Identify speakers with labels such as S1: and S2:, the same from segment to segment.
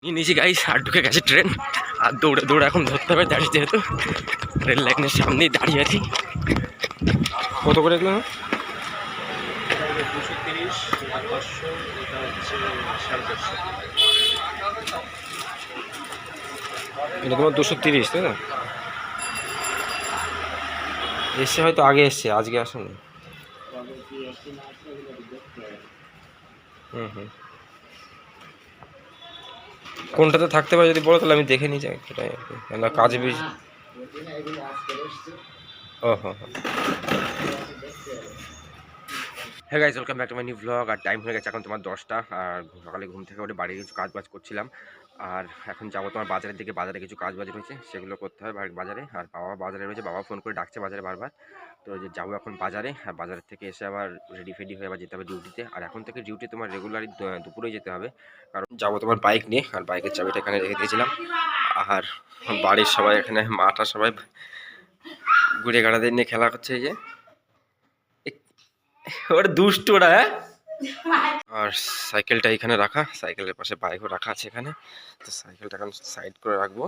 S1: নিয়ে নিয়েছি গাইস, আর ঢুকে গেছে ট্রেন। আর দৌড়ে দৌড়ে এখন ধরতে হবে দাঁড়িয়ে, যেহেতু রেল লাইনের সামনেই দাঁড়িয়ে আছি। কত করে এগুলো?
S2: 230 আর 500, এটা হচ্ছে 450।
S1: এটা তোমার 230, তাই না? এসছে হয়তো, আগে এসছে, আজকে আসেনি। হুম। কোনটাতে থাকতে পারে যদি বলো, তাহলে আমি দেখে নিই যাই, সেটাই আর কি। কাজে বেশি। ও হো। হ্যাঁ guys, welcome back to my new blog. আর টাইম হয়ে গেছে এখন তোমার 10টা। আর সকালে ঘুম থেকে উঠে বাড়ির কিছু কাজ বাজ করছিলাম। আর এখন যাবো তোমার বাজারের দিকে। বাজারে কিছু কাজ বাজ রয়েছে, সেগুলো করতে হবে বাজারে। আর বাবা বাজারে রয়েছে, বাবা ফোন করে ডাকছে বাজারে বারবার। তো যে যাবো এখন বাজারে। আর বাজার থেকে এসে আবার রেডি ফেডি হয়ে আবার যেতে হবে ডিউটিতে। আর এখন থেকে ডিউটি তোমার রেগুলারই দুপুরেই যেতে হবে, কারণ যাবো তোমার বাইক নিয়ে। আর বাইকের চাবিটা এখানে রেখে দিয়েছিলাম। আর বাড়ির সবাই এখানে, মাটা সবাই ঘুরে গাড়াদের নিয়ে খেলা করছে। এই যে ওটা দুষ্টু ওরা। আর সাইকেলটা এখানে রাখা, সাইকেলের পাশে বাইকও রাখা আছে এখানে। তো সাইকেলটা এখন সাইড করে রাখবো।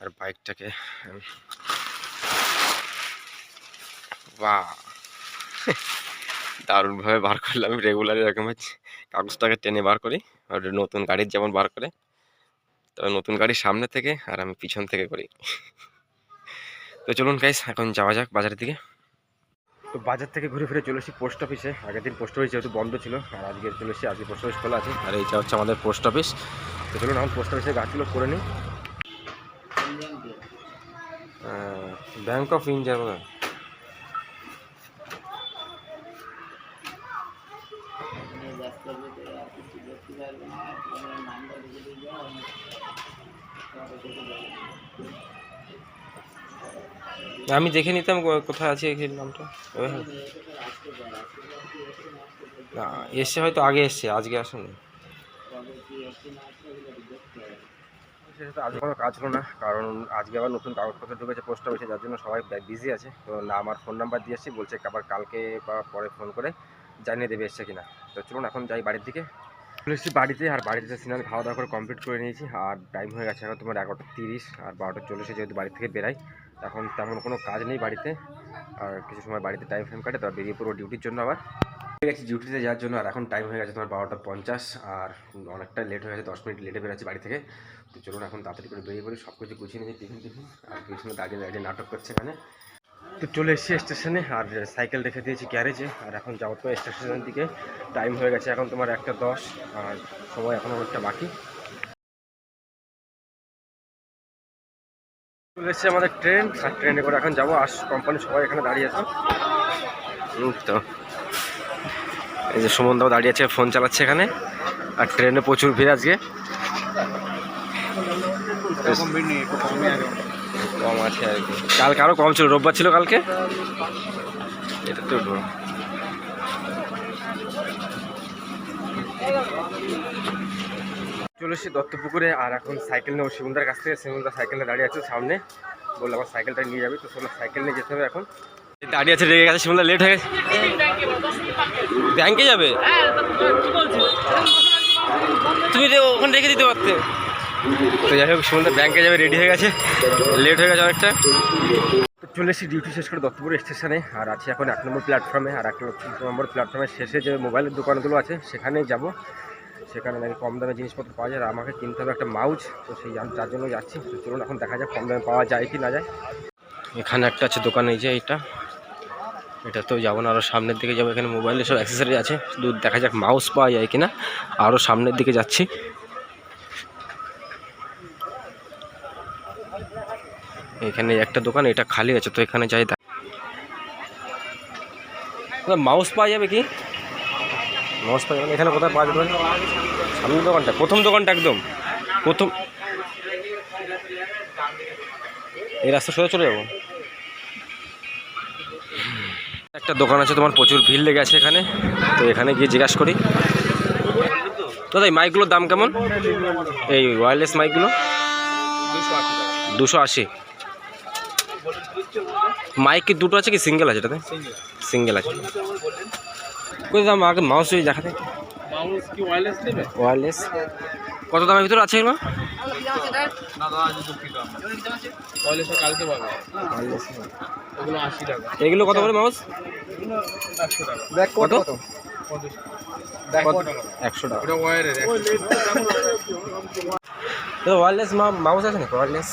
S1: আর বাইকটাকে বাহ, দারুণভাবে বার করলাম। আমি রেগুলার এরকম কাগজটাকে টেনে বার করি, আর নতুন গাড়ির যেমন বার করে, তবে নতুন গাড়ির সামনে থেকে আর আমি পিছন থেকে করি। তো চলুন গাইস, এখন যাওয়া যাক বাজারের দিকে। তো বাজার থেকে ঘুরে ফিরে চলে এসেছি পোস্ট অফিসে। আগের দিন পোস্ট অফিস যেহেতু বন্ধ ছিল, আর আজকে চলে এসেছি, আজকে পোস্ট অফিস খোলা আছে। আর এইটা হচ্ছে আমাদের পোস্ট অফিস। তো চলুন এখন পোস্ট অফিসের গাছগুলো করে নিই। ব্যাংক অফ ইন্ডিয়া বোধ হয়। আমি দেখে নিতাম কোথায় আছে এই নামটা। না, এসছে হয়তো, আগে এসছে, আজকে আসেনি। আজকে কোনো কাজ হলো না, কারণ আজকে আবার নতুন কাগজপত্র ঢুকেছে পোস্ট অফিসে, যার জন্য সবাই বিজি আছে। তো না, আমার ফোন নাম্বার দিয়ে এসেছি, বলছে আবার কালকে বা পরে ফোন করে জানিয়ে দেবে এসছে কিনা। তো চলুন এখন যাই বাড়ির দিকে। চলে এসেছি বাড়িতে। আর বাড়িতে স্নান খাওয়া দাওয়া করে কমপ্লিট করে নিয়েছি। আর টাইম হয়ে গেছে এখন তোমার 11:30। আর 12:40 যেহেতু বাড়ি থেকে বেরাই, এখন তেমন কোনো কাজ নেই বাড়িতে। আর কিছু সময় বাড়িতে টাইম ফ্রেম কাটে, তারপর বেরিয়ে পড়বো ডিউটির জন্য। আবার গেছি ডিউটিতে যাওয়ার জন্য। আর এখন টাইম হয়ে গেছে তোমার 12:50। আর অনেকটা লেট হয়ে গেছে, 10 মিনিট লেটে বেরোচ্ছি বাড়ি থেকে। তো চলুন এখন তাড়াতাড়ি করে বেরিয়ে পড়ি, সব কিছু গুছিয়ে নিয়েছি, টিফিন। আর কিছু সময় দাঁড়িয়ে নাটক করছে এখানে। তো চলে এসেছি স্টেশনে, আর সাইকেল রেখে দিয়েছি গ্যারেজে। আর এখন যাবো তো স্টেশনের দিকে। টাইম হয়ে গেছে এখন তোমার 1:10। আর সময় এখন অনেকটা বাকি। চলে এসেছে আমাদের ট্রেন। আর ট্রেনে করে এখন যাবো। আর কোম্পানির সবাই এখানে দাঁড়িয়ে আছে। তো এই যে সুমনদাও দাঁড়িয়ে আছে, ফোন চালাচ্ছে এখানে। আর ট্রেনে প্রচুর ভিড় আজকে। কম আছে আর কি, কালকে আরও কম ছিল, রোববার ছিল কালকে। এটা তো চলে এসেছি দত্তপুকুরে। আর এখন সাইকেল নেবো শিবুনদার কাছ থেকে। শিবুনদার সাইকেলটা দাঁড়িয়ে আছে সামনে, বললো আমার সাইকেলটা নিয়ে যাবে। তো চলো সাইকেল নিয়ে যেতে হবে। এখন দাঁড়িয়ে আছে, রেগে গেছে শিবুনদা, লেট হয়ে গেছে। ব্যাংকে যাবে? তুমি ওখানে রেখে দিতে পারতে। তো যাই হোক, শিবুনদা ব্যাংকে যাবে, রেডি হয়ে গেছে, লেট হয়ে গেছে অনেকটা। চলে এসেছি ডিউটি শেষ করে দত্তপুর স্টেশনে। আর আছি এখন 1 নম্বর প্ল্যাটফর্মে। আর 1 নম্বর প্ল্যাটফর্মের শেষে যে মোবাইলের দোকানগুলো আছে সেখানেই যাব। সেখানে নাকি কম দামে জিনিসপত্র পাওয়া যায়। আর আমাকে কিনতে হবে একটা মাউজ, তো সেই যার জন্য যাচ্ছি। তো চলুন এখন দেখা যাক কম দামে পাওয়া যায় কি না যায়। এখানে একটা আছে দোকান, এই যে এটা তো যাবো না, আরও সামনের দিকে যাবো। এখানে মোবাইলের সব অ্যাক্সেসরি আছে, শুধু দেখা যাক মাউস পাওয়া যায় কিনা। আরও সামনের দিকে যাচ্ছি। এখানে একটা দোকান, এটা খালি আছে, তো এখানে যাই। মাউস পাওয়া যাবে কি? মাউস পাওয়া যাবে এখানে কোথায় পাওয়া যাবে? সামনের দোকানটা, প্রথম দোকানটা, একদম প্রথম। এই রাস্তা সোজা চলে যাবো। একটা দোকান আছে তোমার, প্রচুর ভিড় লেগে আছে এখানে। তো এখানে গিয়ে জিজ্ঞাসা করি। দাদা এই মাইকগুলোর দাম কেমন? এই ওয়্যারলেস মাইকগুলো 280। মাইক কি দুটো আছে কি সিঙ্গেল আছে? এটাতে সিঙ্গেল আছে। কোথায় দাম আগে মাউস ওই দেখাতে
S2: মাউস কি ওয়্যারলেস নেবে?
S1: ওয়্যারলেস কত দামের ভিতরে আছে এগুলো?
S2: না দাদা আজ দুঃখিত আমরা। ওয়্যারলেসটা কালকে পাবে।
S1: ওয়্যারলেস
S2: ওগুলো 80 টাকা।
S1: এগুলো কত করে মাউস?
S2: এগুলো 100 টাকা।
S1: কত?
S2: 50
S1: 100 টাকা।
S2: ওটা ওয়্যারের 100 টাকা।
S1: ওয়্যারলেস মাউস আছে নাকি ওয়্যারলেস?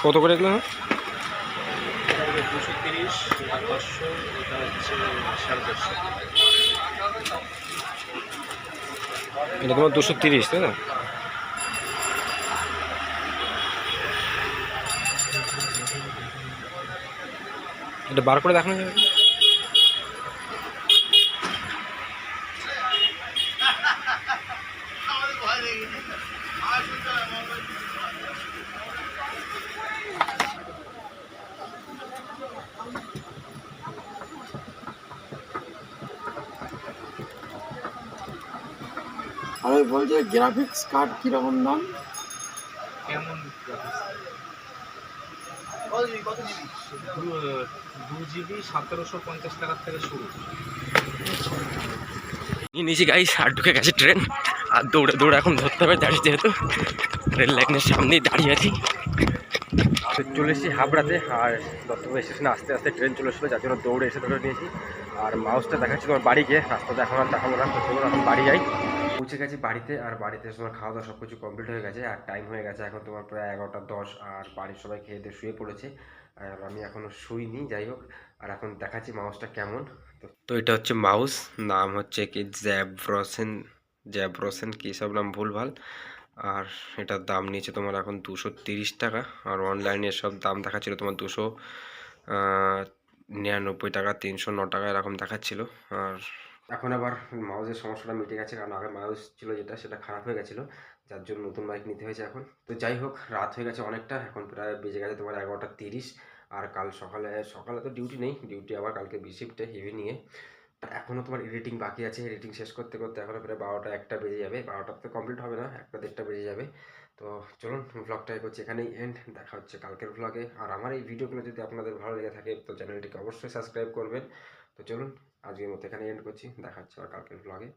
S1: কত করে এগুলো?
S2: 230, এটা 500, এটা হচ্ছে 450।
S1: এটা তোমার 230 তাই না? এটা বার করে দেখানো যাবে?
S3: আরে বলছে গ্রাফিক্স কার্ড কিরকম দাম?
S2: কেমন দু জিবি 1750 টাকার থেকে শুরু।
S1: নিচে গাইস আর ঢুকে গেছে ট্রেন আর দৌড়ে দৌড়ে এখন ধরতে হবে দাঁড়িয়ে যেহেতু রেল লাইনের সামনেই দাঁড়িয়ে আছি। তো চলে এসেছি হাবড়াতে আর দত্তপুর স্টেশনে আস্তে আস্তে ট্রেন চলে এসেছিলো যার জন্য দৌড়ে এসে ধরে নিয়েছি। আর মাউসটা দেখাচ্ছি তোমার বাড়ি গিয়ে, রাস্তাতে এখন আর দেখাবো না। তো চলো এখন বাড়ি যাই। পৌঁছে গেছি বাড়িতে আর বাড়িতে তোমার খাওয়া দাওয়া সব কিছু কমপ্লিট হয়ে গেছে আর টাইম হয়ে গেছে এখন তোমার প্রায় 11টা 10 আর বাড়ির সবাই খেয়ে দিয়ে শুয়ে পড়েছে আর আমি এখনও শুইনি। যাই হোক আর এখন দেখাচ্ছি মাউসটা কেমন। তো এটা হচ্ছে মাউস, নাম হচ্ছে কি জ্যাব্রোসেন কী সব নাম ভুলভাল। আর এটার দাম নিয়েছে তোমার এখন 230 টাকা আর অনলাইনে সব দাম দেখাচ্ছিলো তোমার 299 টাকা 309 টাকা এরকম দেখাচ্ছিল। আর এখন আবার মাউসের সমস্যাটা মিটে গেছে কারণ আগে মাউস ছিল যেটা সেটা খারাপ হয়ে গেছিলো যার জন্য নতুন বাইক নিতে হয়েছে এখন। তো যাই হোক রাত হয়ে গেছে অনেকটা, এখন প্রায় বেজে গেছে তোমার 11টা 30 আর কাল সকালে তো ডিউটি নেই, ডিউটি আবার কালকে বিশিফটে ইভিনিংয়ে। এখনও তোমার এডিটিং বাকি আছে, এডিটিং শেষ করতে করতে এখনও প্রায় 12টা 1টা বেজে যাবে। 12টা তো কমপ্লিট হবে না, 1টা 1:30 বেজে যাবে। তো চলুন ব্লগটা করছি এখানেই এন্ড, দেখা হচ্ছে কালকের ব্লগে। আর আমার এই ভিডিওগুলো যদি আপনাদের ভালো লেগে থাকে তো চ্যানেলটিকে অবশ্যই সাবস্ক্রাইব করবেন। তো চলুন আজকের মতো এখানে এন্ড করছি, দেখা হচ্ছে আর কালকের ব্লগে।